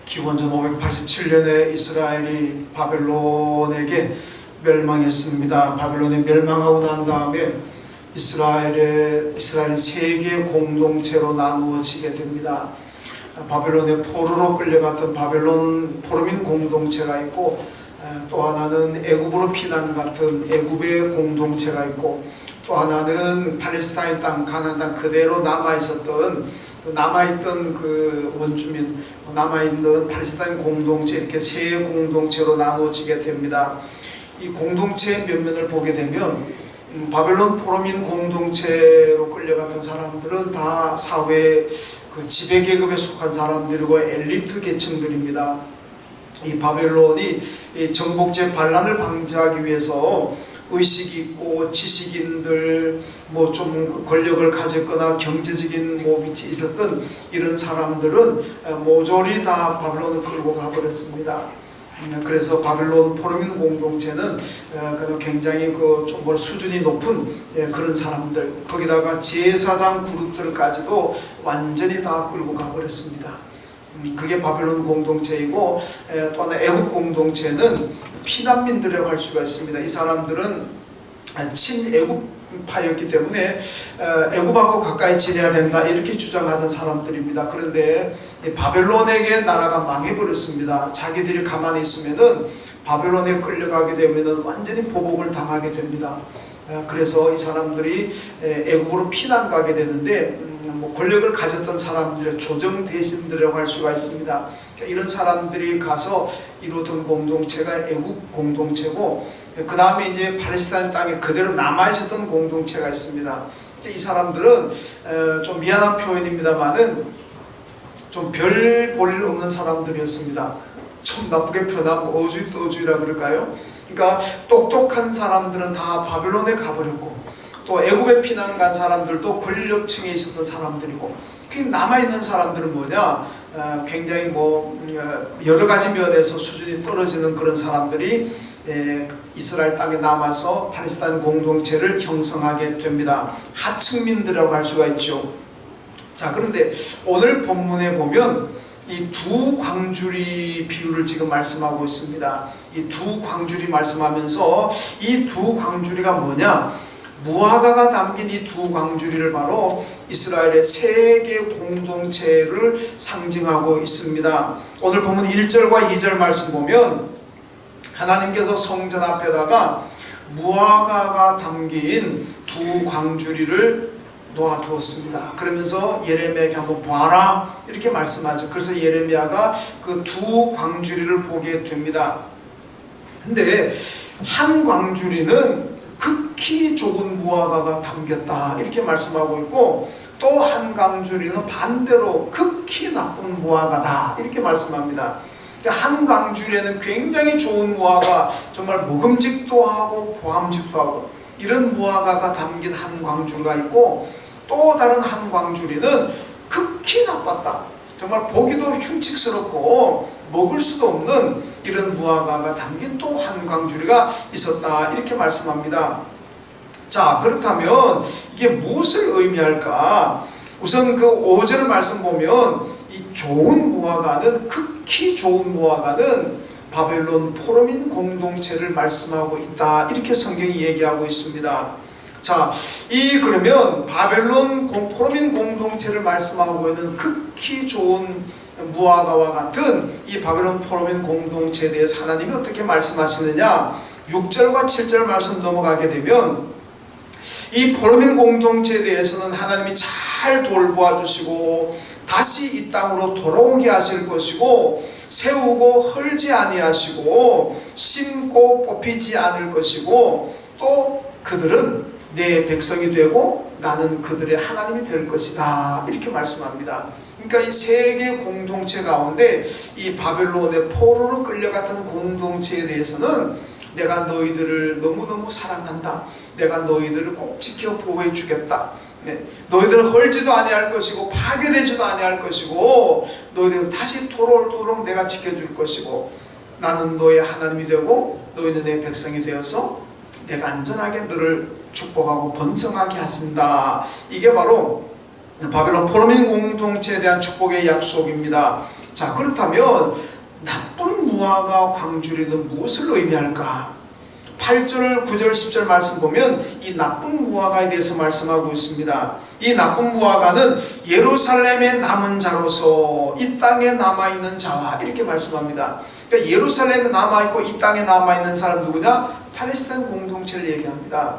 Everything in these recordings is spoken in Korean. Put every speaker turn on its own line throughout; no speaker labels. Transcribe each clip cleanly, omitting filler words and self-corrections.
기원전 587년에 이스라엘이 바벨론에게 멸망했습니다. 바벨론이 멸망하고 난 다음에 이스라엘은 세 개의 공동체로 나누어지게 됩니다. 바벨론의 포로로 끌려갔던 바벨론 포로민 공동체가 있고, 또 하나는 애굽으로 피난 같은 애굽의 공동체가 있고, 또 하나는 팔레스타인 땅 가나안 땅 그대로 남아있던 그 원주민, 남아있는 팔레스타인 공동체, 이렇게 세 공동체로 나누어지게 됩니다. 이 공동체 면면을 보게 되면 바벨론 포로민 공동체로 끌려갔던 사람들은 다 사회 그 지배계급에 속한 사람들이고 엘리트 계층들입니다. 이 바벨론이 이 정복제 반란을 방지하기 위해서 의식이 있고 지식인들, 뭐 좀 권력을 가졌거나 경제적인 위치에 있었던 이런 사람들은 모조리 다 바벨론을 끌고 가버렸습니다. 그래서 바벨론 포로민 공동체는 굉장히 좀 수준이 높은 그런 사람들, 거기다가 제사장 그룹들까지도 완전히 다 끌고 가버렸습니다. 그게 바벨론 공동체이고, 또 하나 애굽 공동체는 피난민들이라고 할 수가 있습니다. 이 사람들은 친애굽파였기 때문에 애굽하고 가까이 지내야 된다 이렇게 주장하던 사람들입니다. 그런데 바벨론에게 나라가 망해버렸습니다. 자기들이 가만히 있으면은 바벨론에 끌려가게 되면은 완전히 보복을 당하게 됩니다. 그래서 이 사람들이 애굽으로 피난 가게 되는데, 권력을 가졌던 사람들의 조정 대신들이라고 할 수가 있습니다. 이런 사람들이 가서 이루었던 공동체가 애굽 공동체고, 그 다음에 이제 팔레스타인 땅에 그대로 남아있었던 공동체가 있습니다. 이 사람들은 좀 미안한 표현입니다만은 좀 별 볼 일 없는 사람들이었습니다. 좀 나쁘게 표현하면 어주이라 그럴까요? 그러니까 똑똑한 사람들은 다 바벨론에 가버렸고, 또 애굽에 피난 간 사람들도 권력층에 있었던 사람들이고, 남아있는 사람들은 뭐냐, 굉장히 여러 가지 면에서 수준이 떨어지는 그런 사람들이 이스라엘 땅에 남아서 팔레스타인 공동체를 형성하게 됩니다. 하층민들이라고 할 수가 있죠. 자, 그런데 오늘 본문에 보면 이 두 광주리 비유를 지금 말씀하고 있습니다. 이 두 광주리 말씀하면서 이 두 광주리가 뭐냐, 무화과가 담긴 이 두 광주리를 바로 이스라엘의 세 개의 공동체를 상징하고 있습니다. 오늘 보면 1절과 2절 말씀 보면 하나님께서 성전 앞에다가 무화과가 담긴 두 광주리를 놓아두었습니다. 그러면서 예레미야에게 한번 봐라 이렇게 말씀하죠. 그래서 예레미야가 그 두 광주리를 보게 됩니다. 근데 한 광주리는 극히 좋은 무화과가 담겼다 이렇게 말씀하고 있고, 또 한 광주리는 반대로 극히 나쁜 무화과다 이렇게 말씀합니다. 한 광주리에는 굉장히 좋은 무화과, 정말 먹음직도 하고 보암직도 하고 이런 무화과가 담긴 한 광주리가 있고, 또 다른 한 광주리는 극히 나빴다, 정말 보기도 흉측스럽고 먹을 수도 없는 이런 무화과가 담긴 또 한 광주리가 있었다 이렇게 말씀합니다. 자, 그렇다면 이게 무엇을 의미할까? 우선 그 5절 말씀 보면 이 좋은 무화과는, 극히 좋은 무화과는 바벨론 포로민 공동체를 말씀하고 있다 이렇게 성경이 얘기하고 있습니다. 자, 그러면 바벨론 포로민 공동체를 말씀하고 있는 극히 좋은 무화과와 같은 이 바벨론 포로민 공동체에 대해서 하나님이 어떻게 말씀하시느냐, 6절과 7절 말씀 넘어가게 되면 이 포로민 공동체에 대해서는 하나님이 잘 돌보아 주시고 다시 이 땅으로 돌아오게 하실 것이고, 세우고 헐지 아니하시고 심고 뽑히지 않을 것이고, 또 그들은 내 백성이 되고 나는 그들의 하나님이 될 것이다 이렇게 말씀합니다. 그러니까 이 세 개의 공동체 가운데 이 바벨론의 포로로 끌려갔던 공동체에 대해서는 내가 너희들을 너무너무 사랑한다, 내가 너희들을 꼭 지켜 보호해 주겠다, 너희들은 헐지도 아니할 것이고 파괴되지도 아니할 것이고 너희들은 다시 돌아오도록 내가 지켜줄 것이고, 나는 너의 하나님이 되고 너희는 내 백성이 되어서 내가 안전하게 너를 축복하고 번성하게 하신다. 이게 바로 바벨론 포로민 공동체에 대한 축복의 약속입니다. 자, 그렇다면 나쁜 무화과 광주리는 무엇을 의미할까? 8절, 9절, 10절 말씀 보면 이 나쁜 무화과에 대해서 말씀하고 있습니다. 이 나쁜 무화과는 예루살렘에 남은 자로서 이 땅에 남아있는 자와 이렇게 말씀합니다. 그러니까 예루살렘에 남아있고 이 땅에 남아있는 사람 누구냐? 팔레스타인 공동체를 얘기합니다.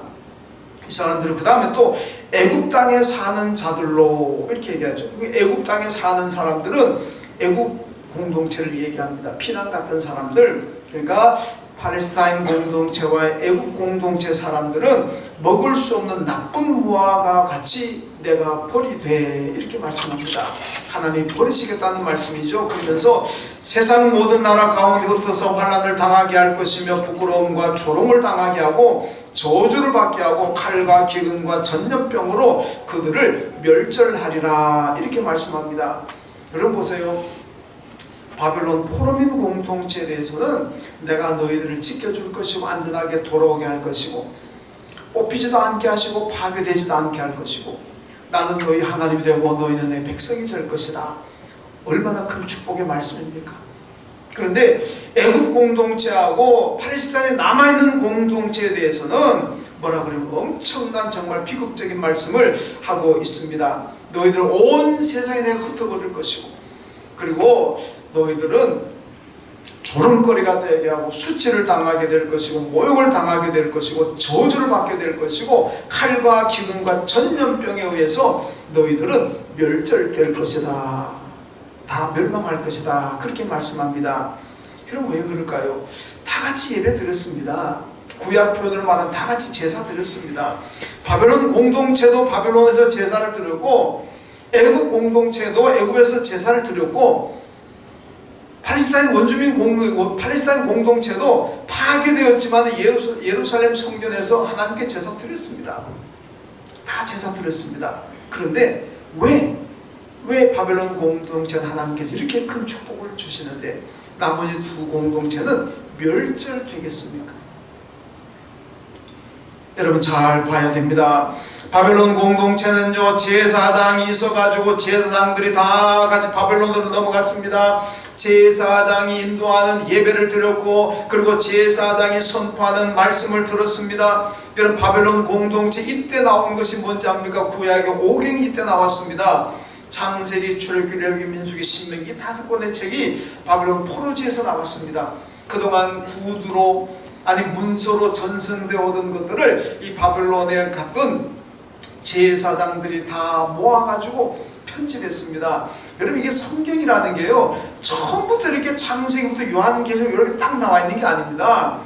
이 사람들은 그 다음에 또 애굽 땅에 사는 자들로 이렇게 얘기하죠. 애굽 땅에 사는 사람들은 애굽 공동체를 얘기합니다. 피난 같은 사람들, 그러니까 팔레스타인 공동체와 애굽 공동체 사람들은 먹을 수 없는 나쁜 무화과 같이 내가 벌이 돼 이렇게 말씀합니다. 하나님이 버리시겠다는 말씀이죠. 그러면서 세상 모든 나라 가운데 흩어서 환난을 당하게 할 것이며 부끄러움과 조롱을 당하게 하고 저주를 받게 하고 칼과 기근과 전염병으로 그들을 멸절하리라 이렇게 말씀합니다. 여러분 보세요. 바벨론 포로민 공동체에 대해서는 내가 너희들을 지켜줄 것이고 안전하게 돌아오게 할 것이고 뽑히지도 않게 하시고 파괴되지도 않게 할 것이고 나는 너희 하나님이 되고 너희는 내 백성이 될 것이다. 얼마나 큰 축복의 말씀입니까? 그런데 애굽 공동체하고 팔레스타인에 남아있는 공동체에 대해서는 뭐라 그러면 엄청난 정말 비극적인 말씀을 하고 있습니다. 너희들 온 세상에 내가 흩어버릴 것이고 그리고 너희들은 조롱거리가 되게 하고 수치를 당하게 될 것이고 모욕을 당하게 될 것이고 저주를 받게 될 것이고 칼과 기근과 전염병에 의해서 너희들은 멸절될 것이다. 다 멸망할 것이다. 그렇게 말씀합니다. 여러분 왜 그럴까요? 다 같이 예배 드렸습니다. 구약 표현으로 말하면 다 같이 제사 드렸습니다. 바벨론 공동체도 바벨론에서 제사를 드렸고 애굽 공동체도 애굽에서 제사를 드렸고 팔레스타인 원주민 팔레스타인 공동체도 파괴되었지만 예루살렘 성전에서 하나님께 제사 드렸습니다. 다 제사 드렸습니다. 그런데 왜 바벨론 공동체는 하나님께서 이렇게 큰 축복을 주시는데 나머지 두 공동체는 멸절되겠습니까? 여러분 잘 봐야 됩니다. 바벨론 공동체는요 제사장이 있어가지고 제사장들이 다 같이 바벨론으로 넘어갔습니다. 제사장이 인도하는 예배를 드렸고 그리고 제사장이 선포하는 말씀을 들었습니다. 여러분 바벨론 공동체 이때 나온 것이 뭔지 압니까? 구약의 5경이 이때 나왔습니다. 창세기, 출애굽기, 레위기, 민수기, 신명기 5권의 책이 바벨론 포로지에서 나왔습니다. 그동안 구두로 문서로 전승되어 오던 것들을 이 바벨론에 갔던 제사장들이 다 모아가지고 편집했습니다. 여러분 이게 성경이라는 게요 처음부터 이렇게 창세기부터 요한계시록 이렇게 딱 나와 있는 게 아닙니다.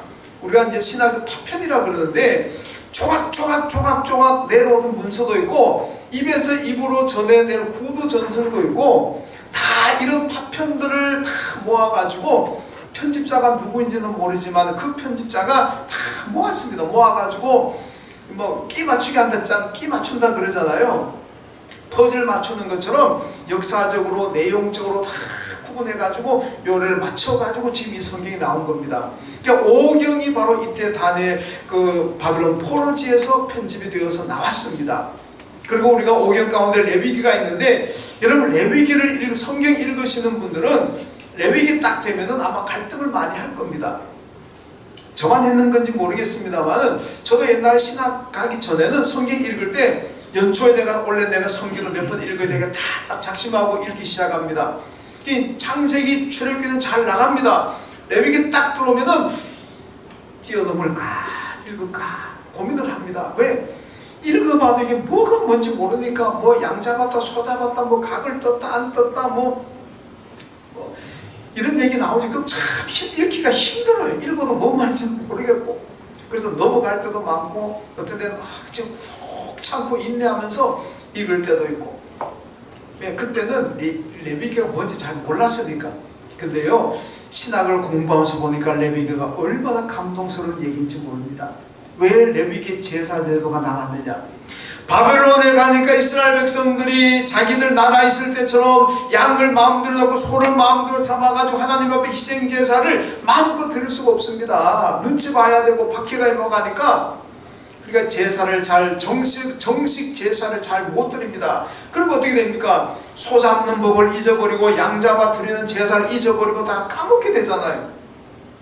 우리가 이제 신학에서 파편이라 그러는데 조각 내려오는 문서도 있고 입에서 입으로 전해내는 구두 전승도 있고 다 이런 파편들을 다 모아가지고 편집자가 누구인지는 모르지만 그 편집자가 다 모았습니다. 모아가지고 뭐 끼 맞추기 한다, 끼 맞춘다 그러잖아요. 퍼즐 맞추는 것처럼 역사적으로 내용적으로 다 구분해가지고 요래를 맞춰가지고 지금 이 성경이 나온 겁니다. 그러니까 5경이 바로 이때 다니엘 그 바벨론 포로지에서 편집이 되어서 나왔습니다. 그리고 우리가 5경 가운데 레위기가 있는데 여러분 레위기를 성경 읽으시는 분들은 레위기 딱 되면은 아마 갈등을 많이 할 겁니다. 저만 했는 건지 모르겠습니다만 저도 옛날에 신학 가기 전에는 성경 읽을 때 연초에 원래 내가 성경을 몇 번 읽어야 되게 딱 작심하고 읽기 시작합니다. 이 창세기, 출애굽기는 잘 나갑니다. 레위기 딱 들어오면은 뛰어넘을까 읽을까 고민을 합니다. 왜? 읽어봐도 이게 뭐가 뭔지 모르니까 뭐 양 잡았다 소 잡았다 뭐 각을 떴다 안 떴다 뭐 이런 얘기 나오니까 참 읽기가 힘들어요. 읽어도 뭔 말인지 모르겠고 그래서 넘어갈 때도 많고 어떤 때는 지금 꾹 참고 인내하면서 읽을 때도 있고 그때는 레위기가 뭔지 잘 몰랐으니까. 근데요 신학을 공부하면서 보니까 레위기가 얼마나 감동스러운 얘기인지 모릅니다. 왜 레위기 제사제도가 나왔느냐? 바벨론에 가니까 이스라엘 백성들이 자기들 나라 있을 때처럼 양을 마음대로 잡고 소를 마음대로 잡아가지고 하나님 앞에 희생제사를 마음껏 드릴 수가 없습니다. 눈치 봐야 되고 박해가 임해가니까 그러니까 제사를 잘 정식 제사를 잘 못 드립니다. 그리고 어떻게 됩니까? 소 잡는 법을 잊어버리고 양 잡아 드리는 제사를 잊어버리고 다 까먹게 되잖아요.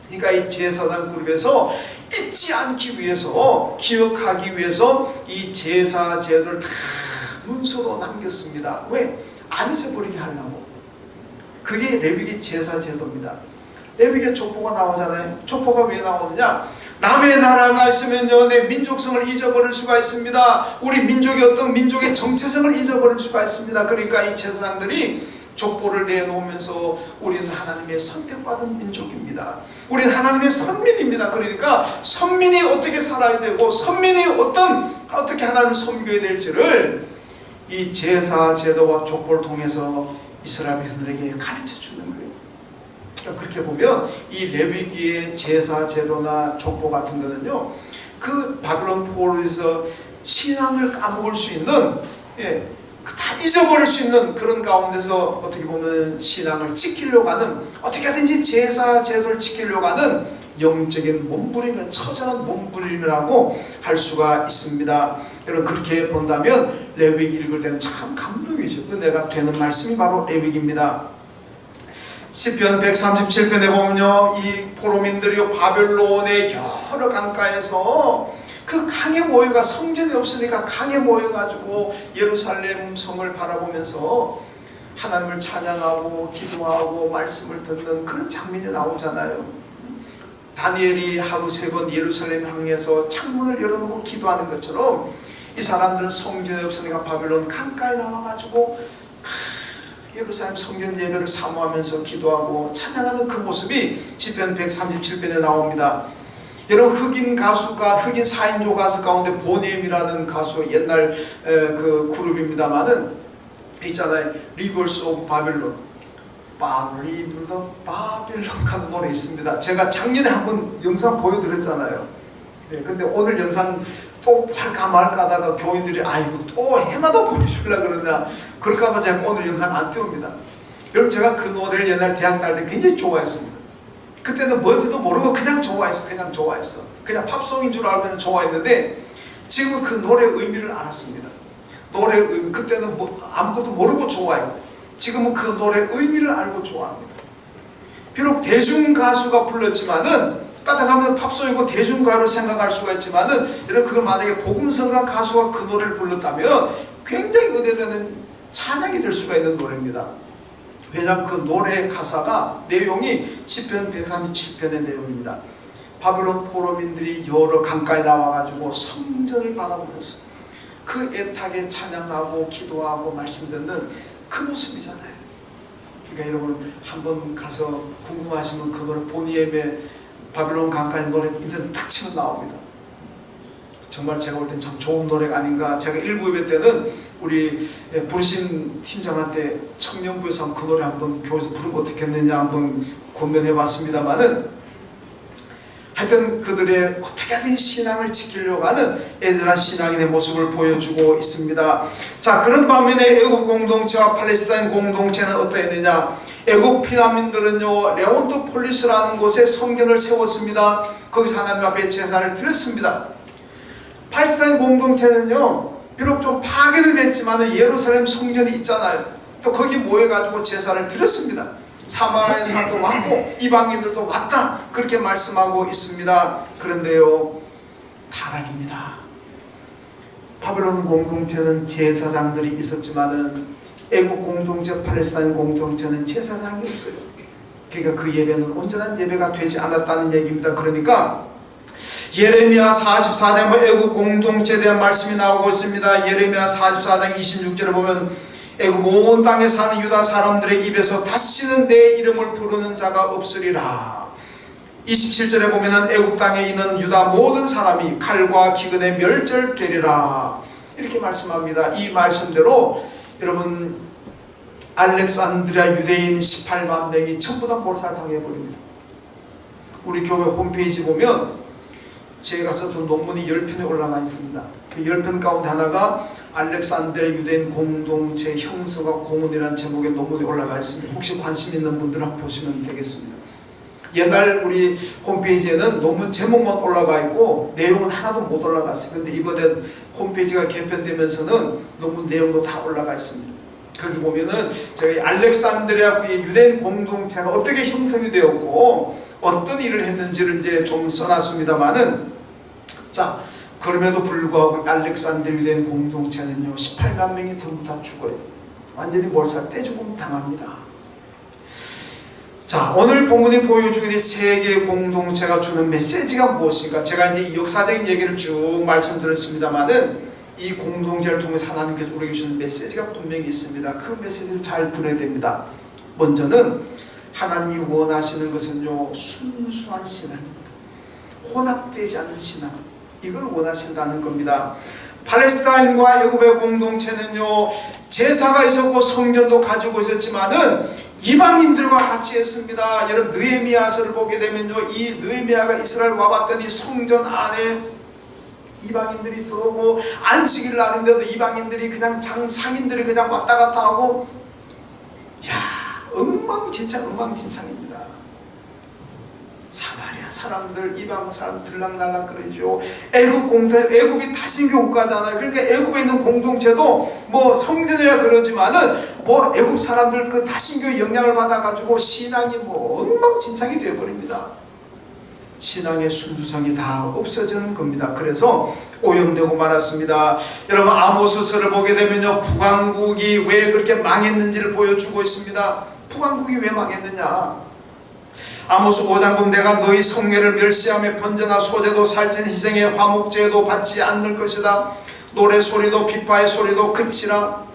그러니까 이 제사장 그룹에서 잊지 않기 위해서, 기억하기 위해서 이 제사 제도를 다 문서로 남겼습니다. 왜? 안 잊어버리게 하려고. 그게 레위기 제사 제도입니다. 레위기 족보가 나오잖아요. 족보가 왜 나오느냐? 남의 나라가 있으면요, 내 민족성을 잊어버릴 수가 있습니다. 우리 민족의 어떤 민족의 정체성을 잊어버릴 수가 있습니다. 그러니까 이 제사장들이 족보를 내놓으면서 우리는 하나님의 선택받은 민족입니다. 우리는 하나님의 선민입니다. 그러니까 선민이 어떻게 살아야 되고 선민이 어떻게 하나님을 섬겨야 될지를 이 제사 제도와 족보를 통해서 이스라엘 백성들에게 가르쳐 주는 거예요. 그러니까 그렇게 보면 이 레위기의 제사 제도나 족보 같은 거는요, 그 바벨론 포로에서 신앙을 까먹을 수 있는, 다 잊어버릴 수 있는 그런 가운데서 어떻게 보면 신앙을 지키려고 하는, 어떻게 하든지 제사 제도를 지키려고 하는 영적인 몸부림을, 처절한 몸부림이라고 할 수가 있습니다. 여러분, 그렇게 본다면 레위기 읽을 때는 참 감동이죠. 은혜가 되는 말씀이 바로 레위기입니다. 시편 137편에 보면요, 이 포로민들이 바벨론의 여러 강가에서 그 강에 모여가, 성전이 없으니까 강에 모여가지고 예루살렘 성을 바라보면서 하나님을 찬양하고 기도하고 말씀을 듣는 그런 장면이 나오잖아요. 다니엘이 하루 3번 예루살렘 향해서 창문을 열어놓고 기도하는 것처럼 이 사람들은 성전이 없으니까 바벨론 강가에 나와가지고 예루살렘 성전 예배를 사모하면서 기도하고 찬양하는 그 모습이 시편 137편에 나옵니다. 여러분, 흑인 4인조 가수 가운데 보넴이라는 가수, 옛날 그 그룹입니다만은 있잖아요. 리버스 오브 바빌론, 바빌론 하는 노래 있습니다. 제가 작년에 한번 영상 보여드렸잖아요. 근데 오늘 영상 또 할까 말까 하다가 교인들이 아이고 또 해마다 보여주려고 그러냐, 그럴까봐 제가 오늘 영상 안 띄웁니다. 여러분, 제가 그 노래를 옛날 대학 다닐 때 굉장히 좋아했습니다. 그때는 뭔지도 모르고 그냥 좋아했어. 그냥 팝송인 줄 알고 그냥 좋아했는데 지금은 그 노래의 의미를 알았습니다. 노래의 의미, 그때는 아무것도 모르고 좋아했고 지금은 그 노래의 의미를 알고 좋아합니다. 비록 대중가수가 불렀지만은, 따뜻하면 팝송이고 대중가요로 생각할 수가 있지만은, 여러분, 그걸 만약에 복음성가 가수가 그 노래를 불렀다면 굉장히 은혜되는 찬양이 될 수가 있는 노래입니다. 왜냐하면 그 노래의 가사가, 내용이 시편 137편의 내용입니다. 바벨론 포로민들이 여러 강가에 나와가지고 성전을 바라보면서 그 애타게 찬양하고 기도하고 말씀 듣는 그 모습이잖아요. 그러니까 여러분, 한번 가서 궁금하시면 그 노래 보니엠의 바벨론 강가의 노래 인터넷 딱 치면 나옵니다. 정말 제가 볼 땐 참 좋은 노래가 아닌가. 제가 19예배 때는 우리 부르신 팀장한테 청년부에서 그 노래 한번 교회에서 부르면 어떻겠느냐 한번 고민해 봤습니다만은, 하여튼 그들의 어떻게 하든 신앙을 지키려고 하는 애들한 신앙인의 모습을 보여주고 있습니다. 자, 그런 반면에 애국 공동체와 팔레스타인 공동체는 어떠했느냐? 애국 피난민들은요, 레온토폴리스라는 곳에 성전을 세웠습니다. 거기서 하나님 앞에 제사를 드렸습니다. 팔레스타인 공동체는요, 비록 좀 파괴는 했지만 예루살렘 성전이 있잖아요. 또 거기 모여가지고 제사를 드렸습니다. 사마리아 사람도 왔고 이방인들도 왔다, 그렇게 말씀하고 있습니다. 그런데요, 타락입니다. 바벨론 공동체는 제사장들이 있었지만은 애국 공동체, 팔레스타인 공동체는 제사장이 없어요. 그러니까 그 예배는 온전한 예배가 되지 않았다는 얘기입니다. 그러니까 예레미야 44장 애국 공동체에 대한 말씀이 나오고 있습니다. 예레미야 44장 26절에 보면 애국 온 땅에 사는 유다 사람들의 입에서 다시는 내 이름을 부르는 자가 없으리라. 27절에 보면은 애국 땅에 있는 유다 모든 사람이 칼과 기근에 멸절되리라, 이렇게 말씀합니다. 이 말씀대로 여러분, 알렉산드리아 유대인 18만 명이 전부 다 몰살당해버립니다. 우리 교회 홈페이지 보면 제가 썼던 논문이 10편에 올라가 있습니다. 그 10편 가운데 하나가 알렉산드리아 유대인 공동체 형성과 공헌이라는 제목의 논문이 올라가 있습니다. 혹시 관심 있는 분들 한번 보시면 되겠습니다. 옛날 우리 홈페이지에는 논문 제목만 올라가 있고 내용은 하나도 못 올라갔어요. 근데 이번에 홈페이지가 개편되면서는 논문 내용도 다 올라가 있습니다. 거기 보면은 저희 알렉산드리아의 유대인 공동체가 어떻게 형성이 되었고 어떤 일을 했는지를 이제 좀 써놨습니다만은, 자, 그럼에도 불구하고 알렉산드리아 유대인 공동체는요 18만 명이 전부 다 죽어요. 완전히 몰살 떼죽음 당합니다. 자, 오늘 본문이 보여주는 세계 공동체가 주는 메시지가 무엇인가? 제가 이제 역사적인 얘기를 쭉 말씀드렸습니다만은 이 공동체를 통해서 하나님께서 우리에게 주는 메시지가 분명히 있습니다. 그 메시지를 잘 들어야 됩니다. 먼저는 하나님이 원하시는 것은요 순수한 신앙입니다. 혼합되지 않는 신앙, 이걸 원하신다는 겁니다. 팔레스타인과 애굽의 공동체는요 제사가 있었고 성전도 가지고 있었지만은 이방인들과 같이 했습니다. 여러분 느헤미야서를 보게 되면요 이 느헤미야가 이스라엘 와봤더니 성전 안에 이방인들이 들어오고 안식일 날인데도 이방인들이 그냥 상인들이 그냥 왔다 갔다 하고, 야, 엉망진창입니다. 사마리아 사람들, 이방 사람 들락날락 그러죠. 애굽이 다신교 국가잖아요. 그러니까 애굽에 있는 공동체도 뭐 성전이라 그러지만은 뭐 애굽 사람들 그 다신교의 영향을 받아가지고 신앙이 뭐 엉망진창이 되어버립니다. 신앙의 순수성이 다 없어지는 겁니다. 그래서 오염되고 말았습니다. 여러분 아모스서를 보게 되면요 북왕국이 왜 그렇게 망했는지를 보여주고 있습니다. 북왕국이 왜 망했느냐? 아모스 5장 보면 내가 너희 성례를 멸시하며 번제나 소제도 살찐 희생의 화목제도 받지 않을 것이다. 노래 소리도 비파의 소리도 그치라.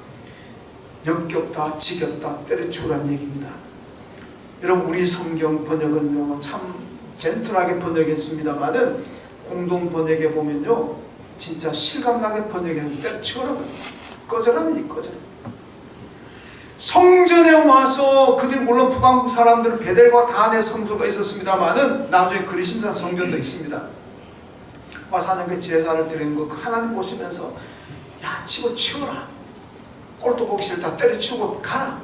역겹다 지겹다 때려치우라는 얘기입니다. 여러분 우리 성경 번역은요 참 젠틀하게 번역했습니다만은 공동 번역에 보면요 진짜 실감나게 번역했는데 때려치워라, 꺼져라는 이 꺼져. 성전에 와서 그들 물론 북왕국 사람들은 베델과 단의 성소가 있었습니다만은 나중에 그리심산 성전도 있습니다. 와서 하는 그 제사를 드리는 거 하나님 보시면서 야 집어치워라, 꼴도 보기 싫다, 때려치우고 가라.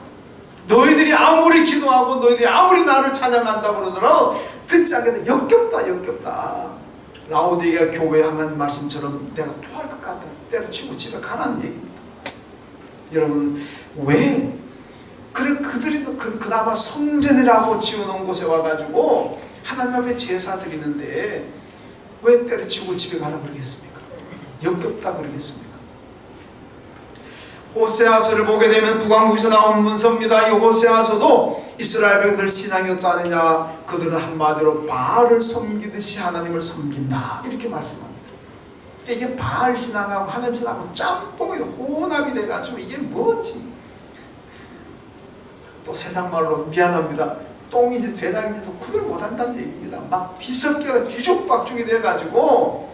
너희들이 아무리 기도하고 너희들이 아무리 나를 찬양한다고 그러더라도 듣지 않게 역겹다. 라오디게아 교회에 하는 말씀처럼 내가 토할 것 같다, 때려치우고 집에 가라는 얘기입니다. 여러분 왜 그래 그들이 그나마 성전이라고 지어놓은 곳에 와가지고 하나님 앞에 제사 드리는데 왜 때려치우고 집에 가라 그러겠습니까? 역겹다 그러겠습니까? 호세아서를 보게 되면 북왕국에서 나온 문서입니다. 이 호세아서도 이스라엘 백성들 신앙이 어떠하느냐, 그들은 한마디로 바알을 섬기듯이 하나님을 섬긴다 이렇게 말씀합니다. 이게 바알 신앙하고 하나님 신앙하고 짬뽕이 혼합이 돼가지고 이게 뭐지? 또 세상 말로 미안합니다. 똥인지 돼지인지도 구별 못한다는 얘기입니다. 막 뒤섞여서 뒤죽박죽이 돼가지고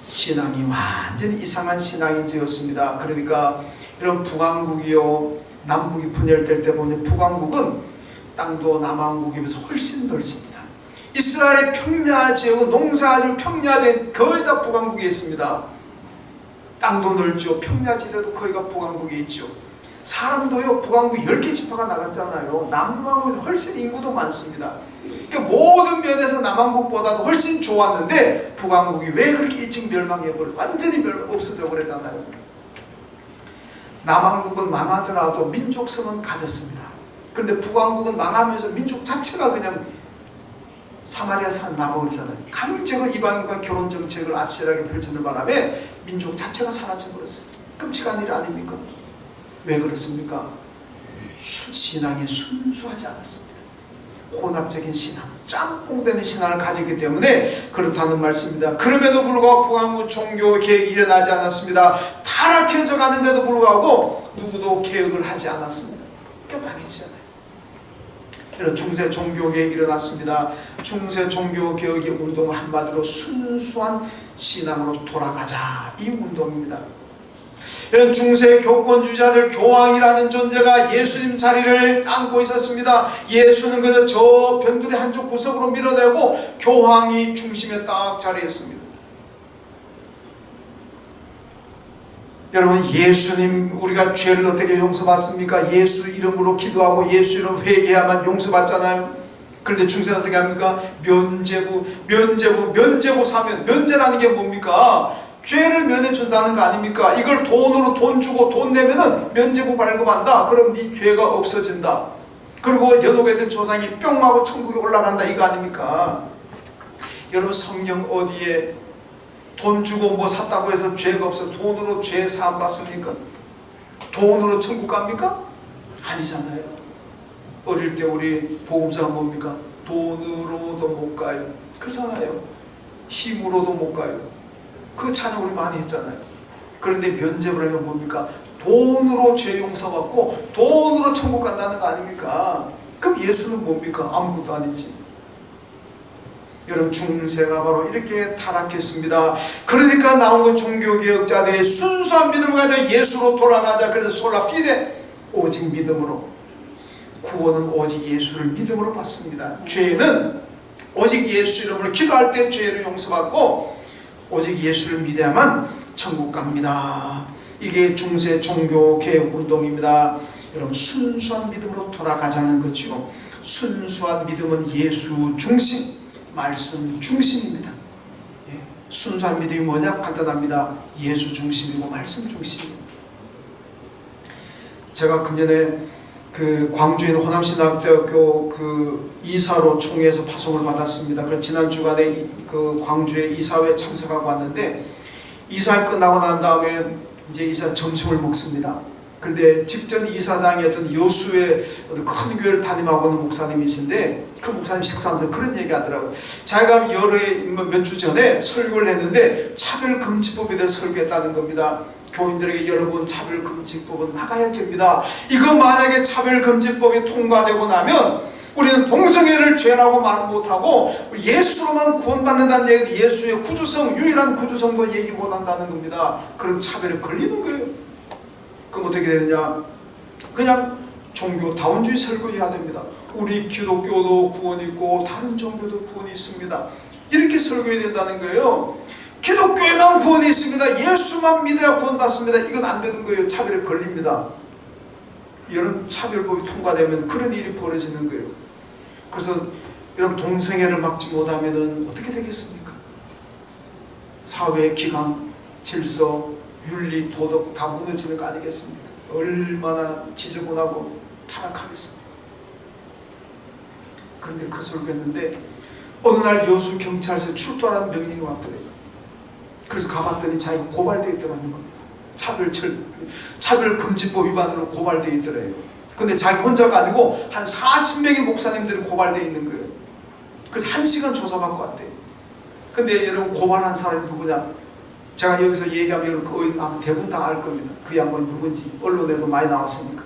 신앙이 완전히 이상한 신앙이 되었습니다. 그러니까 이런 북왕국이요 남북이 분열될 때 보면 북왕국은 땅도 남왕국에 비해서 훨씬 넓습니다. 이스라엘의 평야지역, 농사지역 평야지역 거의 다 북왕국에 있습니다. 땅도 넓죠. 평야지대도 거의가 북왕국에 있죠. 사람도요 북왕국 10개 지파가 나갔잖아요. 남왕국이 훨씬 인구도 많습니다. 그러니까 모든 면에서 남왕국보다도 훨씬 좋았는데 북왕국이 왜 그렇게 일찍 멸망해버려, 완전히 없어져 버리잖아요. 남왕국은 망하더라도 민족성은 가졌습니다. 그런데 북왕국은 망하면서 민족 자체가 그냥 사마리아 산 남아버리잖아요. 강제로 이방인과 결혼 정책을 아시라게 펼치는 바람에 민족 자체가 사라져버렸어요. 끔찍한 일 아닙니까? 왜 그렇습니까? 신앙이 순수하지 않았습니다. 혼합적인 신앙, 짬뽕되는 신앙을 가졌기 때문에 그렇다는 말씀입니다. 그럼에도 불구하고 북왕국 종교 개혁이 일어나지 않았습니다. 타락해져 가는데도 불구하고 누구도 개혁을 하지 않았습니다. 그러니까 망해지잖아요. 이런 중세 종교개혁이 일어났습니다. 중세 종교개혁의 운동은 한마디로 순수한 신앙으로 돌아가자, 이 운동입니다. 이런 중세 교권주의자들, 교황이라는 존재가 예수님 자리를 안고 있었습니다. 예수는 그저 저 변두리 한쪽 구석으로 밀어내고 교황이 중심에 딱 자리했습니다. 여러분 예수님, 우리가 죄를 어떻게 용서받습니까? 예수 이름으로 기도하고 예수 이름 회개해야만 용서받잖아요. 그런데 중세는 어떻게 합니까? 면제부 사면, 면제라는 게 뭡니까? 죄를 면해준다는 거 아닙니까? 이걸 돈으로 돈 주고 돈 내면은 면죄부 발급한다. 그럼 네 죄가 없어진다. 그리고 연옥에 조상이 뿅 하고 천국에 올라간다. 이거 아닙니까? 여러분 성경 어디에 돈 주고 뭐 샀다고 해서 죄가 없어 돈으로 죄 사함 받습니까? 돈으로 천국 갑니까? 아니잖아요. 어릴 때 우리 복음서가 뭡니까? 돈으로도 못 가요. 그렇잖아요. 힘으로도 못 가요. 그 찬양 우리 많이 했잖아요. 그런데 면죄부라는 건 뭡니까? 돈으로 죄 용서받고 돈으로 천국 간다는 거 아닙니까? 그럼 예수는 뭡니까? 아무것도 아니지. 여러분 중세가 바로 이렇게 타락했습니다. 그러니까 나온 건 종교개혁자들이 순수한 믿음을 가지고 예수로 돌아가자. 그래서 솔라피데 오직 믿음으로. 구원은 오직 예수를 믿음으로 받습니다. 죄는 오직 예수 이름으로 기도할 때 죄를 용서받고 오직 예수를 믿어야만 천국 갑니다. 이게 중세 종교개혁 운동입니다. 여러분 순수한 믿음으로 돌아가자는 거죠. 순수한 믿음은 예수 중심, 말씀 중심입니다. 예. 순수한 믿음이 뭐냐? 간단합니다. 예수 중심이고 말씀 중심입니다. 제가 금년에 그 광주에 있는 호남신학대학교 그 이사로 총회에서 파송을 받았습니다. 그래서 지난 주간에 그 광주에 이사회에 참석하고 왔는데 이사회 끝나고 난 다음에 이제 이사 점심을 먹습니다. 그런데 직전 이사장이었던 여수의 큰 교회를 담임하고 있는 목사님이신데 그 목사님 식사하면서 그런 얘기 하더라고요. 자기가 몇 주 전에 설교를 했는데 차별금지법에 대해 설교했다는 겁니다. 교인들에게 여러분 차별금지법은 나가야 됩니다. 이거 만약에 차별금지법이 통과되고 나면 우리는 동성애를 죄라고 말 못하고 예수로만 구원받는다는 얘기, 예수의 구주성, 유일한 구주성도 얘기 못한다는 겁니다. 그럼 차별에 걸리는 거예요. 그럼 어떻게 되느냐? 그냥 종교다원주의 설교해야 됩니다. 우리 기독교도 구원이 있고 다른 종교도 구원이 있습니다. 이렇게 설교해야 된다는 거예요. 기독교에만 구원이 있습니다. 예수만 믿어야 구원받습니다. 이건 안 되는 거예요. 차별에 걸립니다. 이런 차별법이 통과되면 그런 일이 벌어지는 거예요. 그래서 이런 동성애를 막지 못하면 어떻게 되겠습니까? 사회 기강, 질서, 윤리, 도덕 다 무너지는 거 아니겠습니까? 얼마나 지저분하고 타락하겠습니까? 그런데 그 설교했는데 어느 날 여수 경찰서에 출두하라는 명령이 왔더래요. 그래서 가봤더니 자기가 고발되어 있더라는 겁니다. 차별금지법 위반으로 고발되어 있더래요. 근데 자기 혼자가 아니고 한 40명의 목사님들이 고발되어 있는 거예요. 그래서 1시간 조사받고 왔대요. 근데 여러분 고발한 사람이 누구냐? 제가 여기서 얘기하면 거의 아마 대부분 다 알 겁니다. 그 양반이 누군지 언론에도 많이 나왔으니까.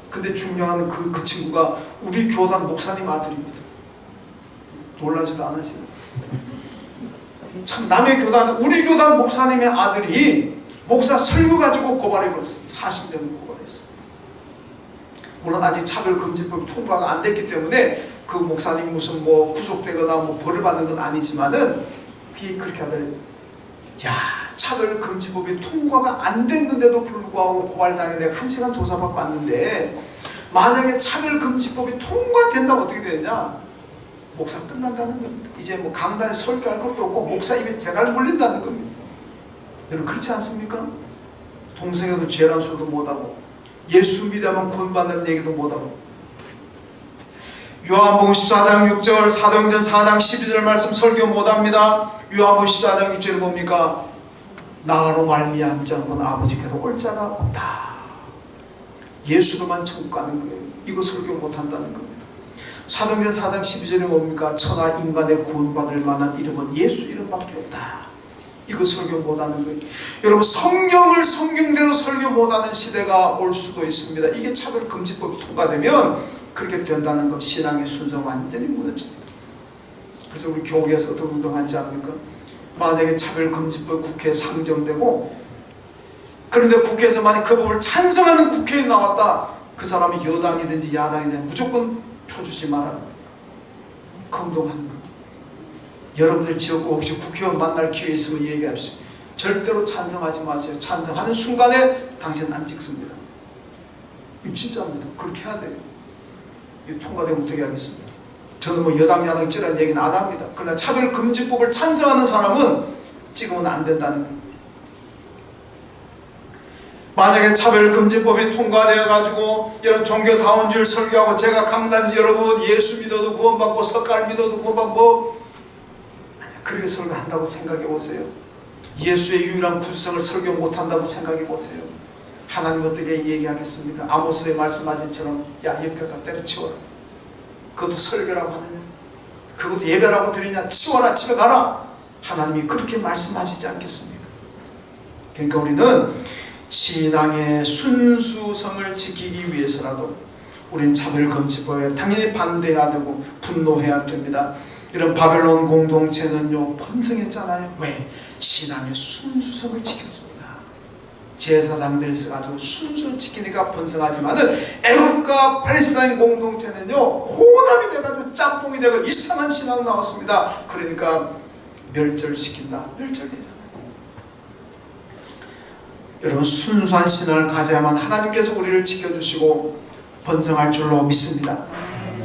근데 중요한 그 친구가 우리 교단 목사님 아들입니다. 놀라지도 않으시네. 참 남의 교단, 우리 교단 목사님의 아들이 목사 설교 가지고 고발해버렸어요. 40명을 고발했어요. 물론 아직 차별금지법이 통과가 안 됐기 때문에 그 목사님 무슨 뭐 구속되거나 뭐 벌을 받는 건 아니지만은 그렇게 하더래요. 야, 차별금지법이 통과가 안 됐는데도 불구하고 고발당해 내가 1시간 조사받고 왔는데 만약에 차별금지법이 통과된다면 어떻게 되느냐? 목사 끝난다는 겁니다. 이제 뭐 강단에 설교할 것도 없고 목사 입에 재갈 물린다는 겁니다. 여러분 그렇지 않습니까? 동성애도 죄란 소리도 못하고 예수 믿으면 구원받는 얘기도 못하고 요한복음 14장 6절 사도행전 4장 12절 말씀 설교 못합니다. 요한복음 14장 6절이 뭡니까? 나로 말미암지 않고는 아버지께로 올 자가 없다. 예수로만 천국 가는 거예요. 이거 설교 못한다는 겁니다. 사도행전 4장 12절에 뭡니까? 천하 인간의 구원받을 만한 이름은 예수 이름밖에 없다. 이거 설교 못하는 거예요. 여러분 성경을 성경대로 설교 못하는 시대가 올 수도 있습니다. 이게 차별금지법이 통과되면 그렇게 된다는 것, 신앙의 순서가 완전히 무너집니다. 그래서 우리 교회에서 어떤 운동하지 않습니까? 만약에 차별금지법 국회에 상정되고 그런데 국회에서 만약 그 법을 찬성하는 국회의원이 나왔다. 그 사람이 여당이든지 야당이든지 무조건 펴주지 말아라. 그 운동하는 겁니다. 여러분들 지역구 혹시 국회의원 만날 기회 있으면 얘기합시다. 절대로 찬성하지 마세요. 찬성하는 순간에 당신은 안 찍습니다. 이거 진짜입니다. 그렇게 해야 돼요. 이거 통과되면 어떻게 하겠습니까? 저는 뭐 여당 야당 찌라는 얘기는 안 합니다. 그러나 차별금지법을 찬성하는 사람은 찍으면 안 된다는 겁니다. 만약에 차별금지법이 통과되어 가지고 여러분 종교다운주의를 설교하고 제가 강단에서 여러분 예수 믿어도 구원받고 석가를 믿어도 구원받고 그렇게 설교한다고 생각해 보세요. 예수의 유일한 구주성을 설교 못한다고 생각해 보세요. 하나님 어떻게 얘기하겠습니까? 아모스에 말씀하신 처럼 야 옆에다 때려치워라. 그것도 설교라고 하느냐? 그것도 예배라고 드리냐? 치워라, 집에 가라. 하나님이 그렇게 말씀하시지 않겠습니까? 그러니까 우리는 신앙의 순수성을 지키기 위해서라도 우리는 차별금지법에 당연히 반대해야 되고 분노해야 됩니다. 이런 바벨론 공동체는요 번성했잖아요. 왜? 신앙의 순수성을 지켰습니다. 제사장들이 있어가지고 순수를 지키니까 번성하지만은 애굽과 팔레스타인 공동체는요 혼합이 돼가지고 짬뽕이 되고 이상한 신앙 나왔습니다. 그러니까 멸절시킨다. 멸절되잖아요. 여러분 순수한 신앙을 가져야만 하나님께서 우리를 지켜주시고 번성할 줄로 믿습니다.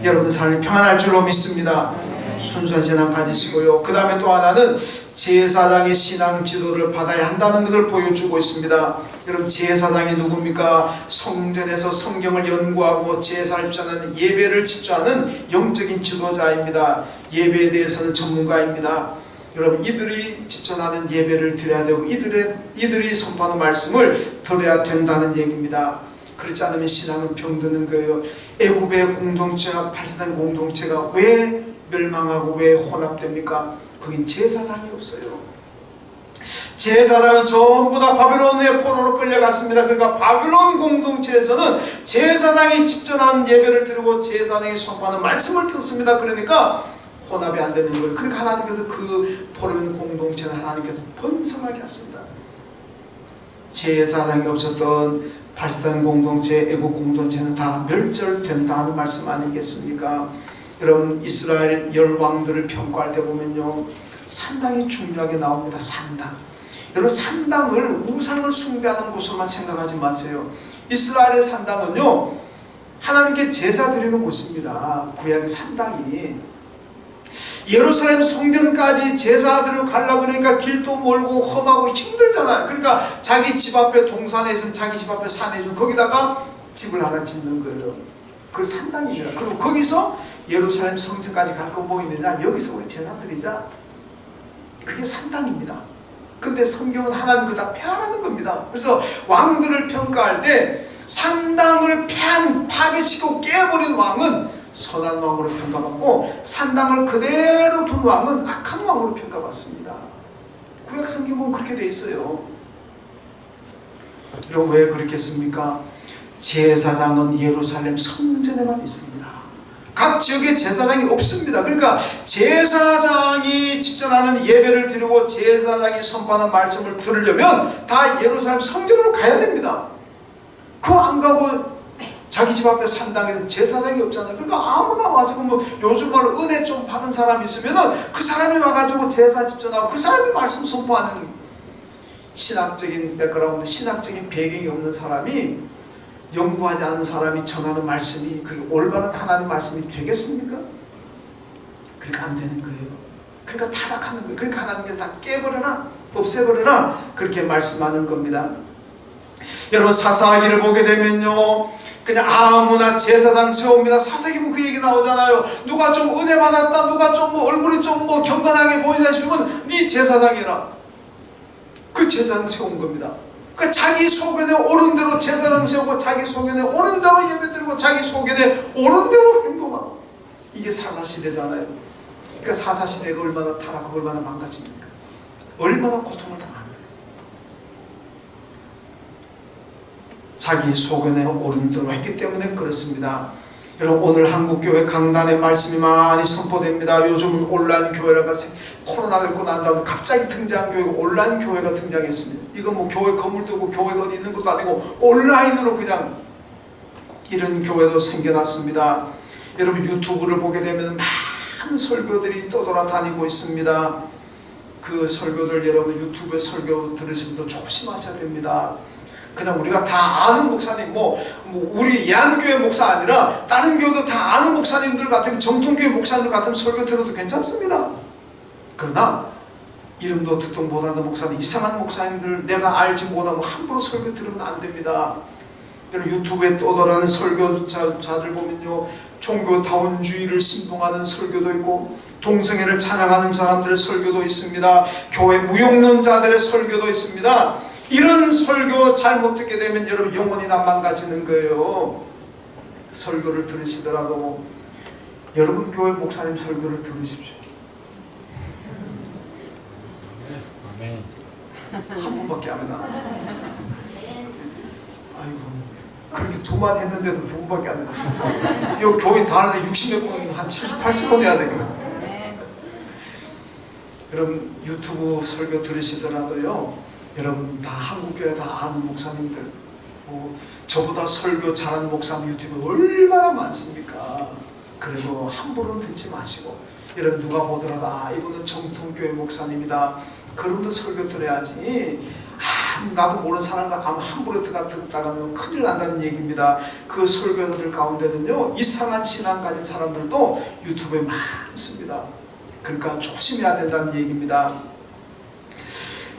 여러분 삶이 평안할 줄로 믿습니다. 순수한 신앙 가지시고요. 그 다음에 또 하나는 제사장의 신앙 지도를 받아야 한다는 것을 보여주고 있습니다. 여러분 제사장이 누굽니까? 성전에서 성경을 연구하고 제사를 집전하는 예배를 집전하는 영적인 지도자입니다. 예배에 대해서는 전문가입니다. 여러분 이들이 집전하는 예배를 드려야 되고 이들이 선포하는 말씀을 들어야 된다는 얘기입니다. 그렇지 않으면 신앙은 병드는 거예요. 애굽의 공동체와 팔레스타인 공동체가 왜 멸망하고 왜 혼합됩니까? 거긴 제사장이 없어요. 제사장은 전부 다 바벨론의 포로로 끌려갔습니다. 그러니까 바벨론 공동체에서는 제사장이 집전하는 예배를 드리고 제사장이 선포하는 말씀을 듣습니다. 그러니까 혼합이 안 되는 거예요. 그러니까 하나님께서 그 포로민 공동체는 하나님께서 번성하게 하십니다. 제사장이 없었던 팔레스타인 공동체, 애국 공동체는 다 멸절된다는 말씀 아니겠습니까? 여러분 이스라엘 열왕들을 평가할 때 보면요 상당히 중요하게 나옵니다. 산당. 여러분 산당을 우상을 숭배하는 곳으로만 생각하지 마세요. 이스라엘의 산당은요 하나님께 제사 드리는 곳입니다. 구약의 산당이 예루살렘 성전까지 제사들을 가려고 그러니까 길도 멀고 험하고 힘들잖아요. 그러니까 자기 집 앞에 동산에 있으면 자기 집 앞에 산에 있으면 거기다가 집을 하나 짓는 거예요. 그게 산당입니다. 그리고 거기서 예루살렘 성전까지 갈 거 뭐 있느냐? 여기서 우리 제사 드리자. 그게 산당입니다. 근데 성경은 하나님 그다 폐하라는 겁니다. 그래서 왕들을 평가할 때 산당을 파괴시키고 깨버린 왕은 선한 왕으로 평가받고 산당을 그대로 둔 왕은 악한 왕으로 평가받습니다. 구약 성경은 그렇게 돼 있어요. 여러분 왜 그렇겠습니까? 제사장은 예루살렘 성전에만 있습니다. 각 지역에 제사장이 없습니다. 그러니까 제사장이 집전하는 예배를 드리고 제사장이 선포하는 말씀을 들으려면 다 예루살렘 성전으로 가야 됩니다. 그거 안 가고 자기 집 앞에 산당에서 제사장이 없잖아요. 그러니까 아무나 와서 뭐 요즘 말로 은혜 좀 받은 사람이 있으면은 그 사람이 와가지고 제사 집전하고 그 사람이 말씀 선포하는 신학적인 백그라운드, 신학적인 배경이 없는 사람이 연구하지 않은 사람이 전하는 말씀이 그게 올바른 하나님 말씀이 되겠습니까? 그러니까 안 되는 거예요. 그러니까 타락하는 거예요. 그러니까 하나님께서 다 깨버려라, 없애버려라 그렇게 말씀하는 겁니다. 여러분 사사기를 보게 되면요 그냥 아무나 제사장 세웁니다. 사사기 보면 그 얘기 나오잖아요. 누가 좀 은혜 받았다, 누가 좀 뭐 얼굴이 좀 뭐 경건하게 보인다 싶으면 네 제사장이라 그 제사장 세운 겁니다. 그러니까 자기 소견에 옳은 대로 제사장 세우고 자기 소견에 옳은 대로 예배드리고 자기 소견에 옳은 대로 행동하고 이게 사사시대잖아요. 그러니까 사사시대가 얼마나 타락하고 얼마나 망가집니까? 얼마나 고통을 당합니까? 자기 소견에 옳은 대로 했기 때문에 그렇습니다. 여러분 오늘 한국교회 강단의 말씀이 많이 선포됩니다. 요즘은 온라인 교회라가 코로나가 있고 난 다음에 갑자기 등장한 교회가 온라인 교회가 등장했습니다. 이거 뭐 교회 건물 두고 교회가 어디 있는 것도 아니고 온라인으로 그냥 이런 교회도 생겨났습니다. 여러분 유튜브를 보게 되면 많은 설교들이 떠돌아다니고 있습니다. 그 설교들 여러분 유튜브에 설교 들으시면 더 조심하셔야 됩니다. 그냥 우리가 다 아는 목사님, 뭐 우리 예안교회 목사 아니라 다른 교회도 다 아는 목사님들 같으면 정통교회 목사님들 같으면 설교 들어도 괜찮습니다. 그러나 이름도 듣도 못하는 목사님, 이상한 목사님들 내가 알지 못하면 함부로 설교 들으면 안 됩니다. 유튜브에 떠돌아다니는 설교자들 보면요, 종교다원주의를 신봉하는 설교도 있고 동성애를 찬양하는 사람들의 설교도 있습니다. 교회 무용론자들의 설교도 있습니다. 이런 설교 잘못 듣게 되면 여러분 영혼이 망가지는 거예요. 설교를 들으시더라도 여러분 교회 목사님 설교를 들으십시오. 한 분밖에 안 나왔어요. 아이고, 그렇게 두 마디 했는데도 두 분밖에 안 나왔어요. 교인 다 하는데 60몇 분, 한 70, 80분 해야 되거든. 여러분 유튜브 설교 들으시더라도요, 여러분 다 한국교회 다 아는 목사님들, 저보다 설교 잘하는 목사님 유튜브 얼마나 많습니까? 그래도 함부로 듣지 마시고, 여러분 누가 보더라도 이분은 정통교회 목사님이다, 그럼도 설교 들어야지. 나도 모르는 사람과 함부로 듣다가는 큰일 난다는 얘기입니다. 그 설교자들 가운데는요, 이상한 신앙 가진 사람들도 유튜브에 많습니다. 그러니까 조심해야 된다는 얘기입니다.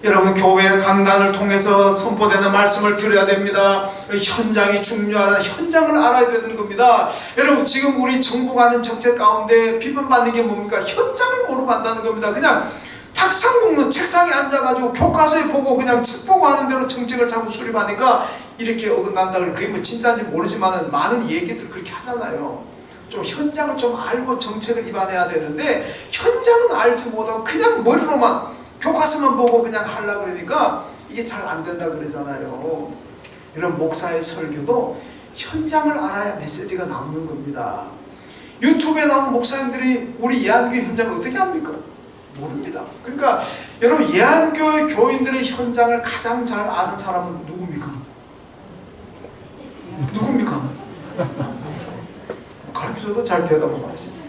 여러분 교회 강단을 통해서 선포되는 말씀을 들어야 됩니다. 현장이 중요하다. 현장을 알아야 되는 겁니다. 여러분 지금 우리 정부가 하는 정책 가운데 비판받는 게 뭡니까? 현장을 모르고 한다는 겁니다. 그냥 탁상 굽는 책상에 앉아가지고 교과서에 보고 그냥 책 보고 하는 대로 정책을 자꾸 수립하니까 이렇게 어긋난다. 그게 뭐 진짜인지 모르지만 많은 얘기들 그렇게 하잖아요. 좀 현장을 좀 알고 정책을 입안해야 되는데 현장은 알지 못하고 그냥 머리로만 교과서만 보고 그냥 하려고 그러니까 이게 잘 안 된다 그러잖아요. 이런 목사의 설교도 현장을 알아야 메시지가 나오는 겁니다. 유튜브에 나오는 목사님들이 우리 예안교회 현장을 어떻게 합니까? 모릅니다. 그러니까 여러분 예안교회 교인들의 현장을 가장 잘 아는 사람은 누굽니까? 누굽니까? 가르쳐줘도 잘 대답을 하시네요.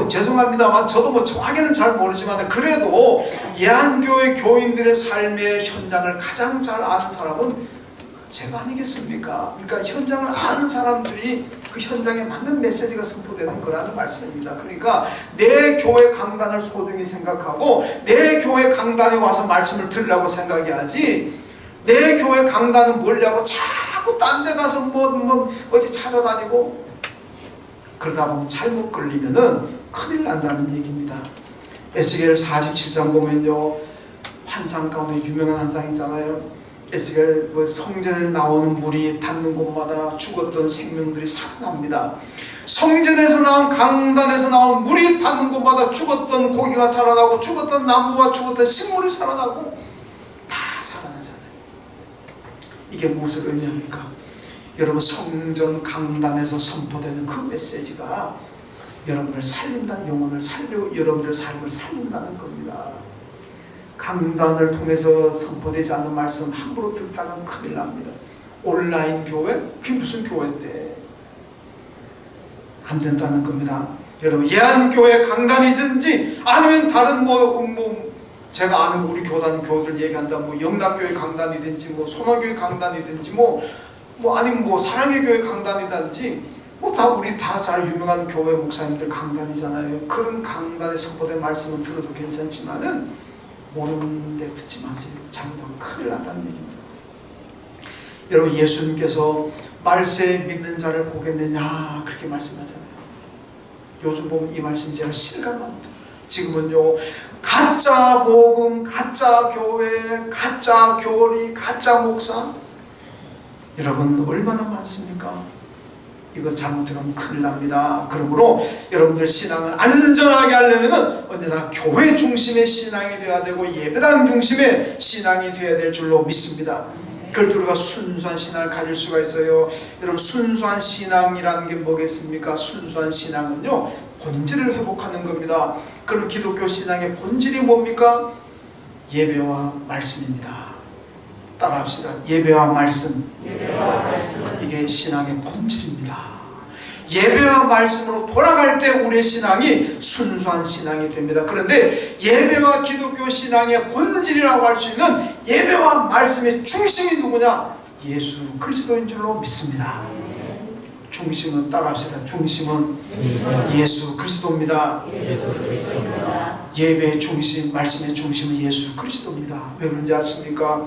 죄송합니다만 저도 정확히는 잘 모르지만 그래도 예안교회 교인들의 삶의 현장을 가장 잘 아는 사람은 제가 아니겠습니까? 그러니까 현장을 아는 사람들이 그 현장에 맞는 메시지가 선포되는 거라는 말씀입니다. 그러니까 내 교회 강단을 소중히 생각하고 내 교회 강단에 와서 말씀을 들으려고 생각해야지, 내 교회 강단은 뭐냐고 자꾸 딴 데 가서 어디 찾아다니고 그러다 보면 잘못 걸리면은 큰일 난다는 얘기입니다. 에스겔 47장 보면요, 환상 가운데 유명한 환상 있잖아요. 에스겔 성전에 나오는 물이 닿는 곳마다 죽었던 생명들이 살아납니다. 성전에서 나온 강단에서 나온 물이 닿는 곳마다 죽었던 고기가 살아나고 죽었던 나무와 죽었던 식물이 살아나고 다 살아나잖아요. 이게 무엇을 의미합니까? 여러분 성전 강단에서 선포되는 그 메시지가 여러분들 살린다, 영혼을 살리고 여러분들 삶을 살린다는 겁니다. 강단을 통해서 선포되지 않는 말씀 함부로 듣다가 큰일 납니다. 온라인 교회? 그게 무슨 교회인데? 안 된다는 겁니다. 여러분 예안교회 강단이든지 아니면 다른 제가 아는 우리 교들 얘기한다, 영락교회 강단이든지 소망교회 강단이든지 아니면 사랑의 교회 강단이든지 우리 다 잘 유명한 교회 목사님들 강단이잖아요. 그런 강단에 선포된 말씀을 들어도 괜찮지만은 모르는데 듣지 마세요. 잘못하면 큰일 난다는 얘기입니다. 여러분 예수님께서 말세에 믿는 자를 보겠느냐 그렇게 말씀하잖아요. 요즘 보면 이 말씀 제가 실감합니다. 지금은요 가짜 복음, 가짜 교회, 가짜 교리, 가짜 목사, 여러분 얼마나 많습니까? 이거 잘못하면 큰일 납니다. 그러므로 여러분들 신앙을 안전하게 하려면 언제나 교회 중심의 신앙이 되어야 되고 예배당 중심의 신앙이 되어야 될 줄로 믿습니다. 그럴 때 우리가 순수한 신앙을 가질 수가 있어요. 여러분 순수한 신앙이라는 게 뭐겠습니까? 순수한 신앙은요 본질을 회복하는 겁니다. 그럼 기독교 신앙의 본질이 뭡니까? 예배와 말씀입니다. 따라합시다. 예배와 말씀. 이게 신앙의 본질입니다. 예배와 말씀으로 돌아갈 때 우리의 신앙이 순수한 신앙이 됩니다. 그런데 예배와 기독교 신앙의 본질이라고 할 수 있는 예배와 말씀의 중심이 누구냐? 예수 그리스도인 줄로 믿습니다. 중심은 따라합시다. 중심은 예수 그리스도입니다. 예배의 중심, 말씀의 중심은 예수 그리스도입니다. 왜 그런지 아십니까?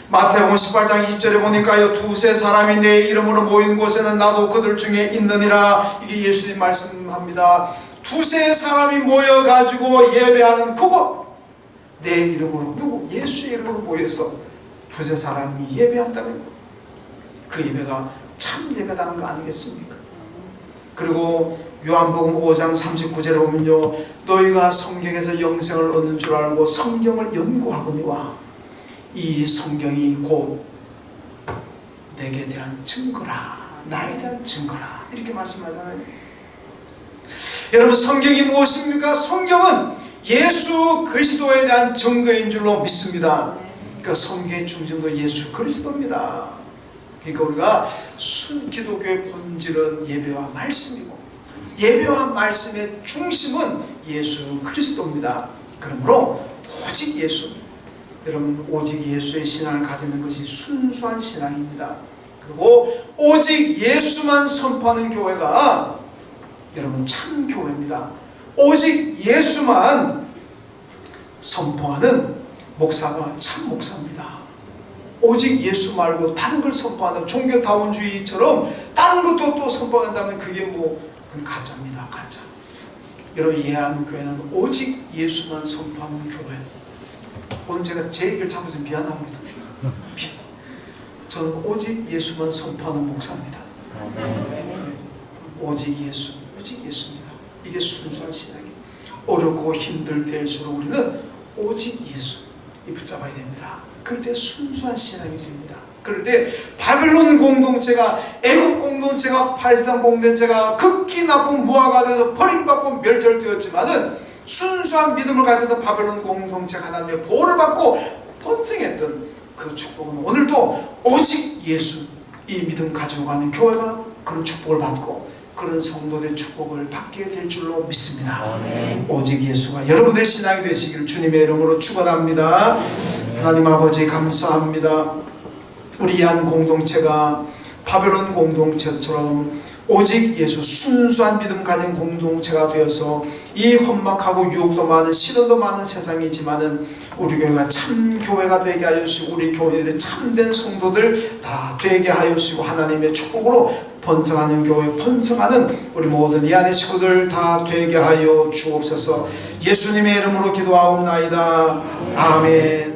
마태복음 18장 20절에 보니까요, 두세 사람이 내 이름으로 모인 곳에는 나도 그들 중에 있느니라. 이게 예수님 말씀합니다. 두세 사람이 모여가지고 예배하는 그곳, 내 이름으로, 누구? 예수의 이름으로 모여서 두세 사람이 예배한다는 그 예배가 참 예배다는 거 아니겠습니까? 그리고 요한복음 5장 39절에 보면요, 너희가 성경에서 영생을 얻는 줄 알고 성경을 연구하거니와 이 성경이 곧 내게 대한 증거라, 나에 대한 증거라, 이렇게 말씀하잖아요. 여러분, 성경이 무엇입니까? 성경은 예수 그리스도에 대한 증거인 줄로 믿습니다. 그러니까 성경의 중심도 예수 그리스도입니다. 그러니까 우리가 기독교의 본질은 예배와 말씀이고, 예배와 말씀의 중심은 예수 그리스도입니다. 그러므로 오직 예수, 여러분, 오직 예수의 신앙을 가지는 것이 순수한 신앙입니다. 그리고 오직 예수만 선포하는 교회가 여러분 참 교회입니다. 오직 예수만 선포하는 목사가 참 목사입니다. 오직 예수 말고 다른 걸 선포한다, 종교다원주의처럼 다른 것도 또 선포한다면 그게 그건 가짜입니다. 가짜. 여러분, 예한교회는 오직 예수만 선포하는 교회. 오늘 제가 제 얘기를 자꾸 좀 미안합니다. 저는 오직 예수만 선포하는 목사입니다. 오직 예수, 오직 예수입니다. 이게 순수한 신앙이에요. 어렵고 힘들 때일수록 우리는 오직 예수 이 붙잡아야 됩니다. 그럴 때 순수한 신앙이 됩니다. 그럴 때 바벨론 공동체가, 애국 공동체가, 팔상 공동체가 극히 나쁜 무화가 돼서 버림받고 멸절되었지만은 순수한 믿음을 가졌던 바벨론 공동체가 하나님의 보호를 받고 번성했던 그 축복은 오늘도 오직 예수 이 믿음 가지고 가는 교회가 그런 축복을 받고 그런 성도들의 축복을 받게 될 줄로 믿습니다. 아멘. 오직 예수가 여러분의 신앙이 되시기를 주님의 이름으로 축원합니다. 하나님 아버지 감사합니다. 우리 한 공동체가 바벨론 공동체처럼 오직 예수 순수한 믿음 가진 공동체가 되어서 이 험악하고 유혹도 많은 시련도 많은 세상이지만은 우리 교회가 참 교회가 되게 하여 주시고 우리 교회들의 참된 성도들 다 되게 하여 주시고 하나님의 축복으로 번성하는 교회, 번성하는 우리 모든 이 안의 식구들 다 되게 하여 주옵소서. 예수님의 이름으로 기도하옵나이다. 아멘.